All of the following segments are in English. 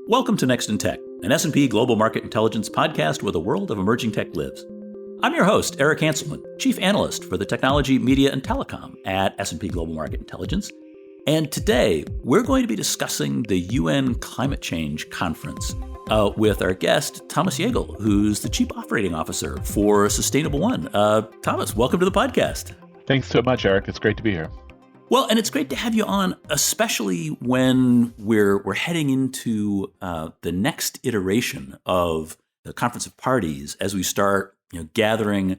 Welcome to Next in Tech, an S&P Global Market Intelligence podcast where the world of emerging tech lives. I'm your host, Eric Hanselman, Chief Analyst for the Technology, Media, and Telecom at S&P Global Market Intelligence. And today, we're going to be discussing the UN Climate Change Conference with our guest, Thomas Yeagle, who's the Chief Operating Officer for Sustainable One. Thomas, welcome to the podcast. Thanks so much, Eric. It's great to be here. Well, and it's great to have you on, especially when we're heading into the next iteration of the Conference of Parties as we start gathering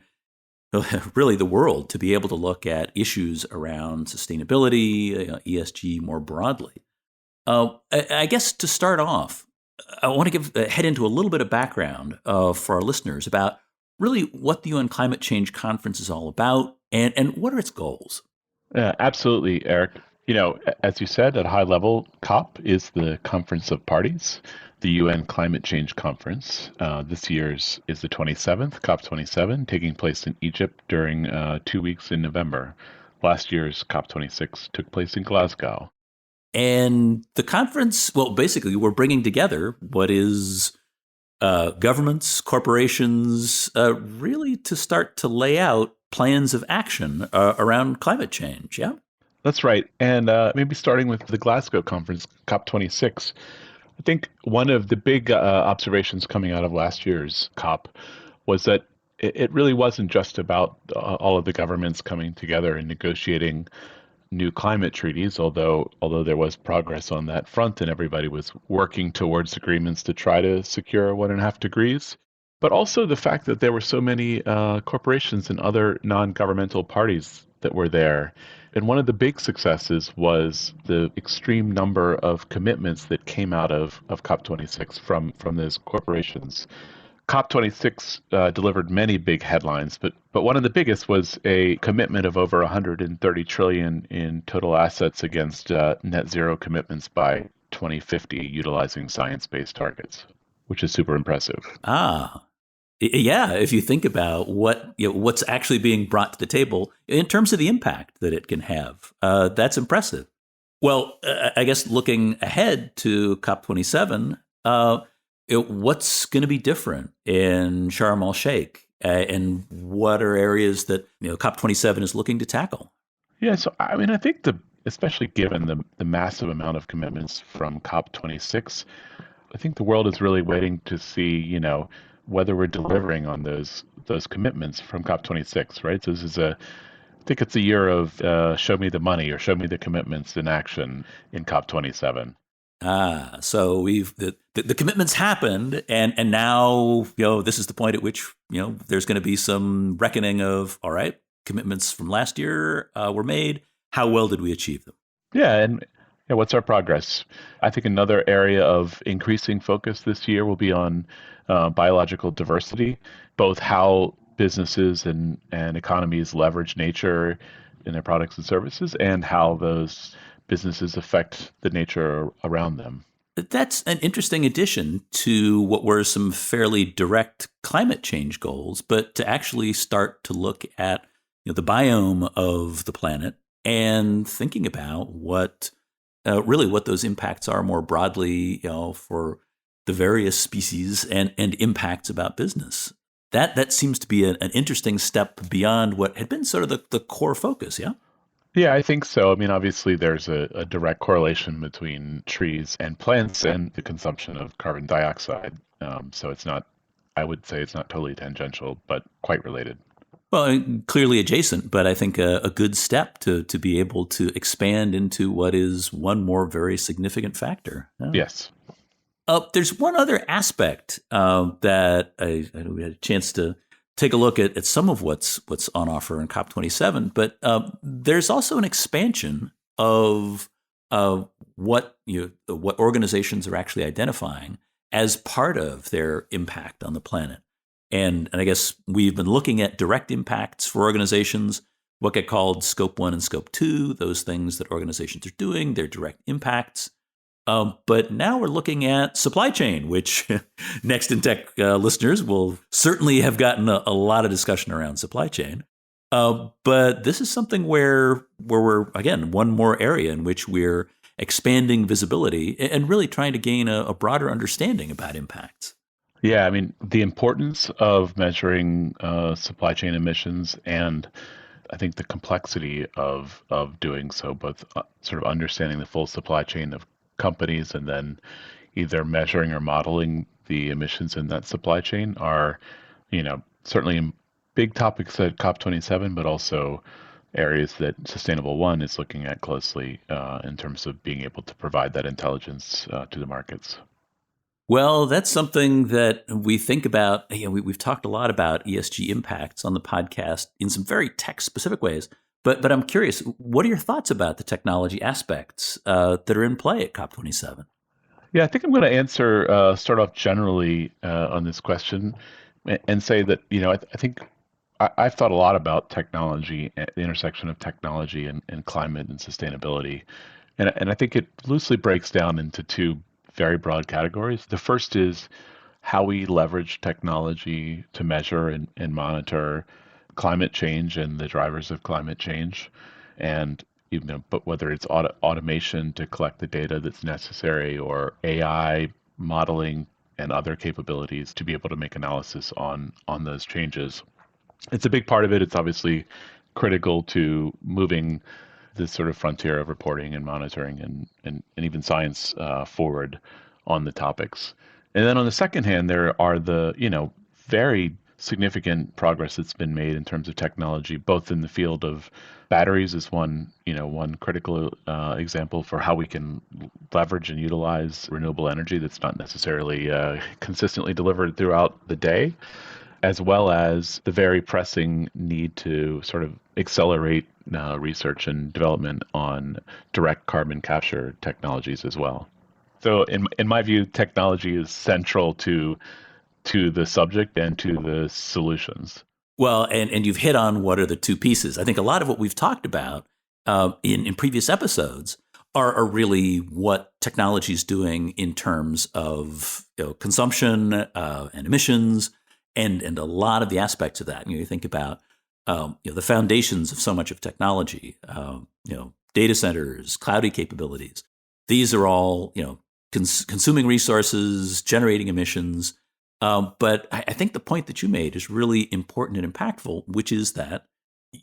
really the world to be able to look at issues around sustainability, ESG more broadly. I guess to start off, I want to head into a little bit of background for our listeners about really what the UN Climate Change Conference is all about and what are its goals. Absolutely, Eric. As you said, at a high level, COP is the Conference of Parties, the UN Climate Change Conference. This year's is the 27th, COP27, taking place in Egypt during 2 weeks in November. Last year's COP26 took place in Glasgow. And the conference, well, basically, we're bringing together what is governments, corporations, really to start to lay out plans of action around climate change, yeah? That's right. And maybe starting with the Glasgow conference, COP26, I think one of the big observations coming out of last year's COP was that it really wasn't just about all of the governments coming together and negotiating new climate treaties, although there was progress on that front and everybody was working towards agreements to try to secure 1.5 degrees. But also the fact that there were so many corporations and other non-governmental parties that were there. And one of the big successes was the extreme number of commitments that came out of COP26 from those corporations. COP26 delivered many big headlines, but one of the biggest was a commitment of over 130 trillion in total assets against net zero commitments by 2050, utilizing science-based targets, which is super impressive. Yeah, if you think about what's actually being brought to the table in terms of the impact that it can have, that's impressive. Well, I guess looking ahead to COP27, what's going to be different in Sharm el-Sheikh, and what are areas that COP27 is looking to tackle? Yeah, so I think especially given the massive amount of commitments from COP26, I think the world is really waiting to see, whether we're delivering on those commitments from COP26, right? So I think it's a year of show me the money or show me the commitments in action in COP27. So the commitments happened, and now this is the point at which there's going to be some reckoning of, all right, commitments from last year were made. How well did we achieve them? Yeah, and what's our progress? I think another area of increasing focus this year will be on biological diversity, both how businesses and economies leverage nature in their products and services, and how those businesses affect the nature around them. That's an interesting addition to what were some fairly direct climate change goals, but to actually start to look at the biome of the planet and thinking about what those impacts are more broadly, for the various species and impacts about business. That seems to be an interesting step beyond what had been sort of the core focus, yeah? Yeah, I think so. Obviously, there's a direct correlation between trees and plants and the consumption of carbon dioxide. So I would say it's not totally tangential, but quite related. Well, clearly adjacent, but I think a good step to be able to expand into what is one more very significant factor. Yes. There's one other aspect that we had a chance to take a look at some of what's on offer in COP27, but there's also an expansion of what organizations are actually identifying as part of their impact on the planet. And I guess we've been looking at direct impacts for organizations, what get called Scope 1 and Scope 2, those things that organizations are doing, their direct impacts. But now we're looking at supply chain, which Next in Tech listeners will certainly have gotten a lot of discussion around supply chain. But this is something where we're, again, one more area in which we're expanding visibility and really trying to gain a broader understanding about impacts. Yeah, I mean, the importance of measuring supply chain emissions and I think the complexity of doing so, both sort of understanding the full supply chain of companies and then either measuring or modeling the emissions in that supply chain are, certainly big topics at COP27, but also areas that Sustainable One is looking at closely in terms of being able to provide that intelligence to the markets. Well, that's something that we think about. We've talked a lot about ESG impacts on the podcast in some very tech specific ways. But I'm curious, what are your thoughts about the technology aspects that are in play at COP27? Yeah, I think I'm going to start off generally on this question and say that, I think I've thought a lot about technology, the intersection of technology and climate and sustainability. And I think it loosely breaks down into two very broad categories. The first is how we leverage technology to measure and monitor climate change and the drivers of climate change. And but whether it's automation to collect the data that's necessary or AI modeling and other capabilities to be able to make analysis on those changes. It's a big part of it. It's obviously critical to moving this sort of frontier of reporting and monitoring and even science forward on the topics. And then on the second hand, there are the, very significant progress that's been made in terms of technology, both in the field of batteries is one critical example for how we can leverage and utilize renewable energy that's not necessarily consistently delivered throughout the day, as well as the very pressing need to sort of accelerate research and development on direct carbon capture technologies as well. So, in my view, technology is central to the subject and to the solutions. Well, and you've hit on what are the two pieces. I think a lot of what we've talked about in previous episodes are really what technology is doing in terms of consumption and emissions, and a lot of the aspects of that. You think about the foundations of so much of technology, data centers, cloudy capabilities. These are all consuming resources, generating emissions. But I think the point that you made is really important and impactful, which is that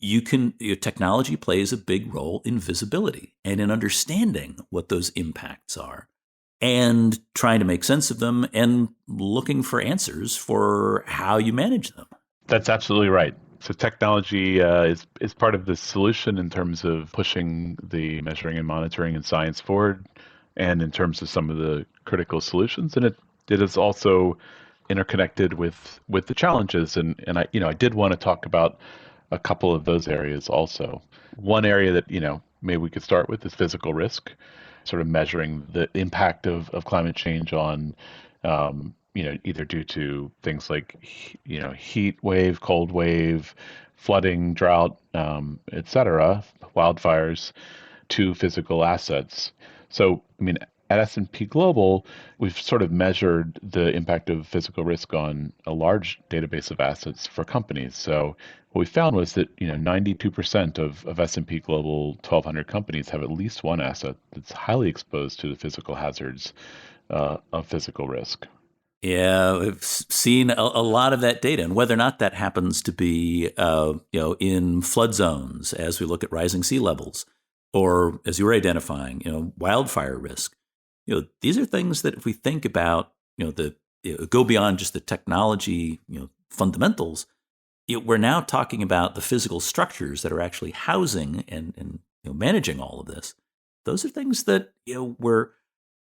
your technology plays a big role in visibility and in understanding what those impacts are and trying to make sense of them and looking for answers for how you manage them. That's absolutely right. So technology is part of the solution in terms of pushing the measuring and monitoring and science forward, and in terms of some of the critical solutions. And it is also interconnected with the challenges. And I did want to talk about a couple of those areas also. One area that maybe we could start with is physical risk, sort of measuring the impact of climate change on either due to things like heat wave, cold wave, flooding, drought, etc., wildfires, to physical assets. So, I mean, at S&P Global, we've sort of measured the impact of physical risk on a large database of assets for companies. So what we found was that 92% of S&P Global 1,200 companies have at least one asset that's highly exposed to the physical hazards of physical risk. Yeah, we've seen a lot of that data, and whether or not that happens to be, in flood zones as we look at rising sea levels, or as you were identifying, wildfire risk. These are things that if we think about, go beyond just the technology, fundamentals. We're now talking about the physical structures that are actually housing and managing all of this. Those are things that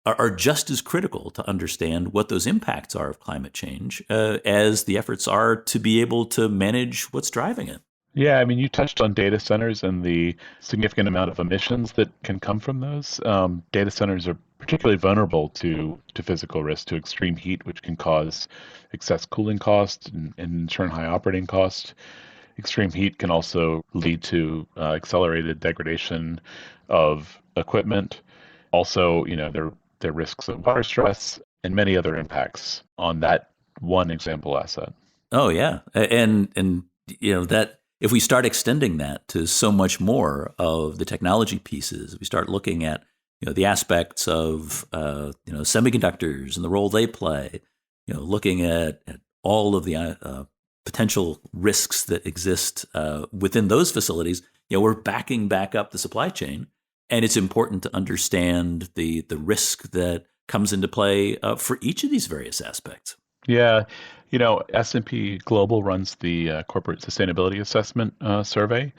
are just as critical to understand what those impacts are of climate change as the efforts are to be able to manage what's driving it. Yeah, I mean, you touched on data centers and the significant amount of emissions that can come from those. Data centers are particularly vulnerable to physical risk, to extreme heat, which can cause excess cooling costs and in turn high operating costs. Extreme heat can also lead to accelerated degradation of equipment. Also, there are risks of water stress and many other impacts on that one example asset. Oh yeah, and that if we start extending that to so much more of the technology pieces, we start looking at the aspects of semiconductors and the role they play. Looking at all of the potential risks that exist within those facilities. We're backing back up the supply chain, and it's important to understand the risk that comes into play for each of these various aspects. Yeah, S&P Global runs the Corporate Sustainability Assessment survey.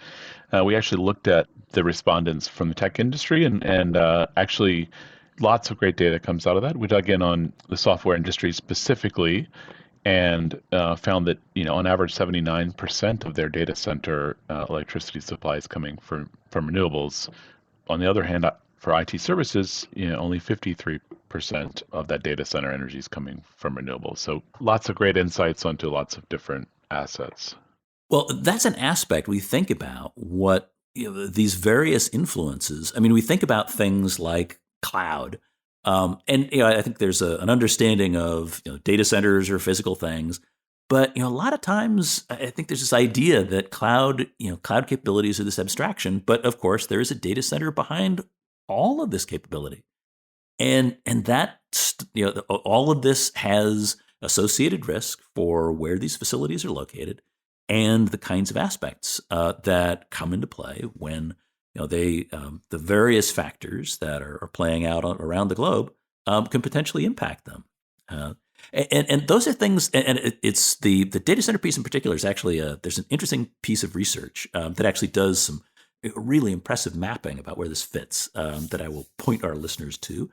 We actually looked at the respondents from the tech industry, and actually lots of great data comes out of that. We dug in on the software industry specifically, and found that on average 79% of their data center electricity supply is coming from renewables. On the other hand, for IT services, only 53% of that data center energy is coming from renewables. So lots of great insights onto lots of different assets. Well, that's an aspect we think about what these various influences. I mean, we think about things like cloud, and I think there's an understanding of data centers or physical things, but a lot of times I think there's this idea that cloud capabilities are this abstraction, but of course there is a data center behind all of this capability, and that all of this has associated risk for where these facilities are located and the kinds of aspects that come into play when the various factors that are playing out around the globe can potentially impact them. And those are things, and it's the data center piece in particular is actually there's an interesting piece of research that actually does some really impressive mapping about where this fits that I will point our listeners to.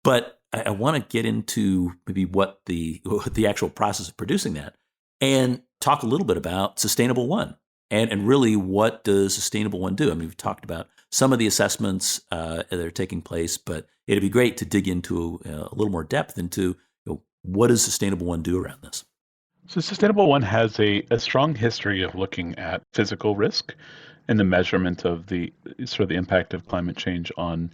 But I want to get into maybe what the actual process of producing that, and talk a little bit about Sustainable One, and really what does Sustainable One do? I mean, we've talked about some of the assessments that are taking place, but it'd be great to dig into a little more depth into what does Sustainable One do around this. So Sustainable One has a strong history of looking at physical risk and the measurement of the sort of the impact of climate change on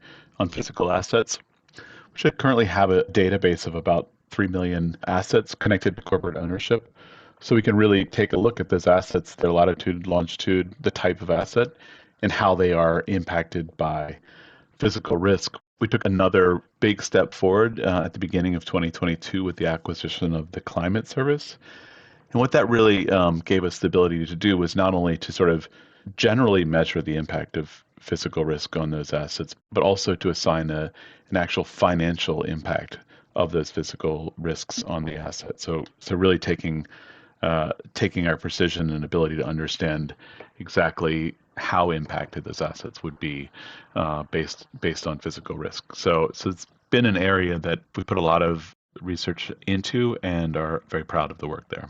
physical assets. We should currently have a database of about 3 million assets connected to corporate ownership. So we can really take a look at those assets, their latitude, longitude, the type of asset, and how they are impacted by physical risk. We took another big step forward at the beginning of 2022 with the acquisition of the Climate Service. And what that really gave us the ability to do was not only to sort of generally measure the impact of physical risk on those assets, but also to assign an actual financial impact of those physical risks on the asset. So really taking our precision and ability to understand exactly how impacted those assets would be based on physical risk. So it's been an area that we put a lot of research into and are very proud of the work there.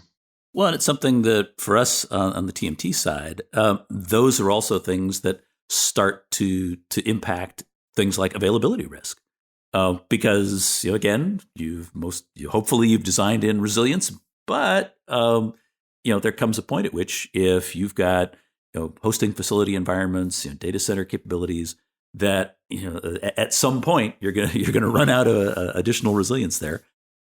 Well, and it's something that for us on the TMT side, those are also things that start to impact things like availability risk. Because again, hopefully you've designed in resilience, but there comes a point at which if you've got hosting facility environments, data center capabilities, that at some point you're gonna run out of additional resilience there,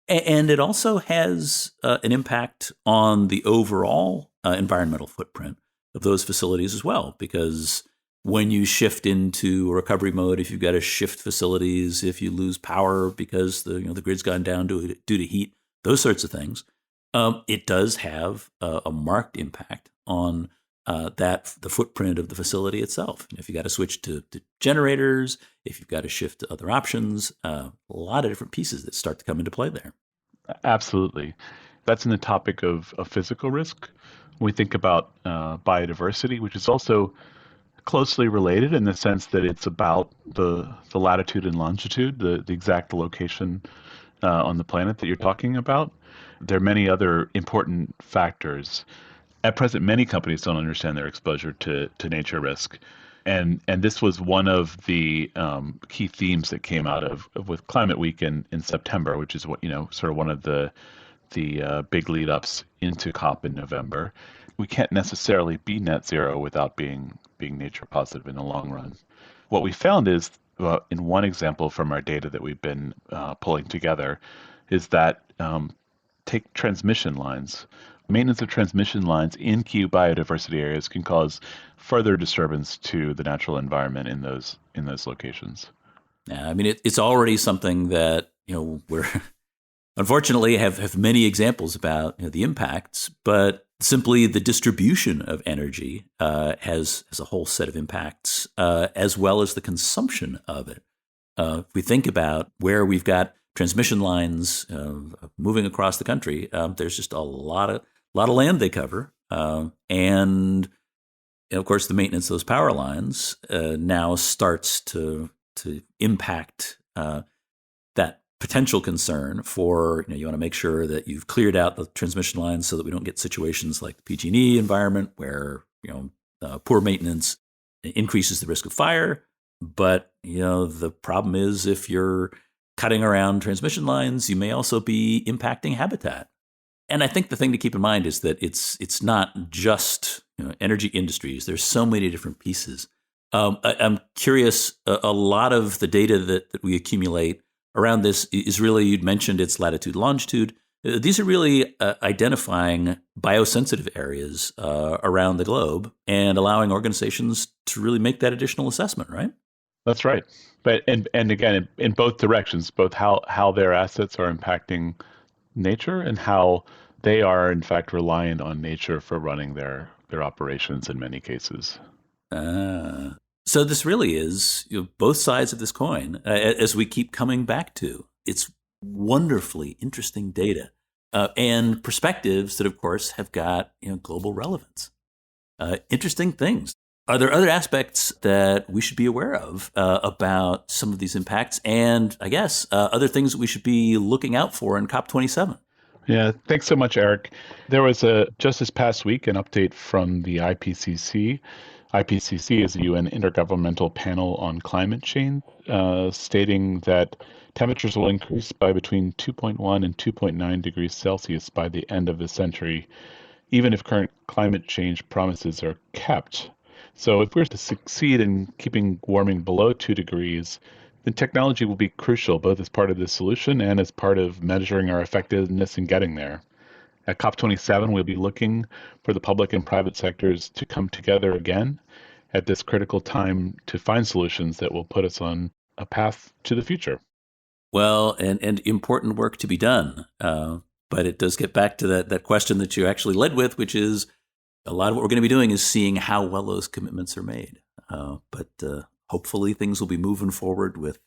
and it also has an impact on the overall environmental footprint of those facilities as well, because when you shift into recovery mode, if you've got to shift facilities, if you lose power because the grid's gone down due to heat, those sorts of things, it does have a marked impact on the footprint of the facility itself. If you got to switch to generators, if you've got to shift to other options, a lot of different pieces that start to come into play there. Absolutely. That's in the topic of physical risk. When we think about biodiversity, which is also closely related in the sense that it's about the latitude and longitude, the exact location on the planet that you're talking about. There are many other important factors. At present, many companies don't understand their exposure to nature risk. And this was one of the key themes that came out of with Climate Week in September, which is what sort of one of the big lead ups into COP in November. We can't necessarily be net zero without being nature positive in the long run. What we found is, in one example from our data that we've been pulling together, is that take transmission lines. Maintenance of transmission lines in key biodiversity areas can cause further disturbance to the natural environment in those locations. Yeah, I mean, it's already something that, we're unfortunately have many examples about the impacts, but simply the distribution of energy has a whole set of impacts, as well as the consumption of it. If we think about where we've got transmission lines moving across the country, there's just a lot of land they cover, and of course the maintenance of those power lines now starts to impact that potential concern for, you want to make sure that you've cleared out the transmission lines so that we don't get situations like the PG&E environment where, poor maintenance increases the risk of fire. But, the problem is if you're cutting around transmission lines, you may also be impacting habitat. And I think the thing to keep in mind is that it's not just energy industries. There's so many different pieces. I'm curious, a lot of the data that we accumulate around this is really, you'd mentioned it's latitude, longitude. These are really identifying biosensitive areas around the globe and allowing organizations to really make that additional assessment, right? That's right. But and again, in both directions, both how their assets are impacting nature and how they are in fact reliant on nature for running their operations in many cases. So this really is both sides of this coin, as we keep coming back to. It's wonderfully interesting data and perspectives that, of course, have got global relevance. Interesting things. Are there other aspects that we should be aware of about some of these impacts, and I guess other things that we should be looking out for in COP27? Yeah, thanks so much, Eric. There was just this past week an update from the IPCC. IPCC is the UN Intergovernmental Panel on Climate Change, stating that temperatures will increase by between 2.1 and 2.9 degrees Celsius by the end of the century, even if current climate change promises are kept. So if we're to succeed in keeping warming below 2 degrees, then technology will be crucial, both as part of the solution and as part of measuring our effectiveness in getting there. At COP27, we'll be looking for the public and private sectors to come together again at this critical time to find solutions that will put us on a path to the future. Well, and important work to be done. But it does get back to that question that you actually led with, which is a lot of what we're going to be doing is seeing how well those commitments are made. But hopefully things will be moving forward with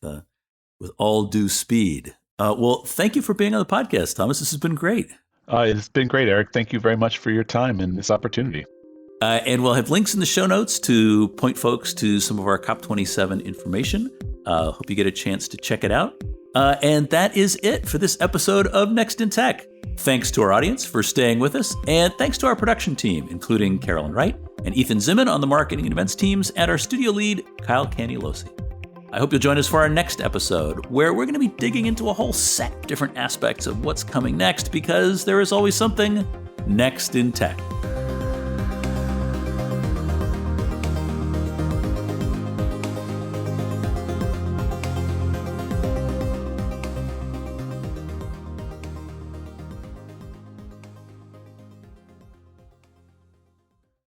all due speed. Well, thank you for being on the podcast, Thomas. This has been great. It's been great, Eric. Thank you very much for your time and this opportunity. And we'll have links in the show notes to point folks to some of our COP27 information. Hope you get a chance to check it out. And that is it for this episode of Next in Tech. Thanks to our audience for staying with us, and thanks to our production team, including Carolyn Wright and Ethan Zimmern on the marketing and events teams, and our studio lead, Kyle Canilosi. I hope you'll join us for our next episode, where we're going to be digging into a whole set of different aspects of what's coming next, because there is always something next in tech.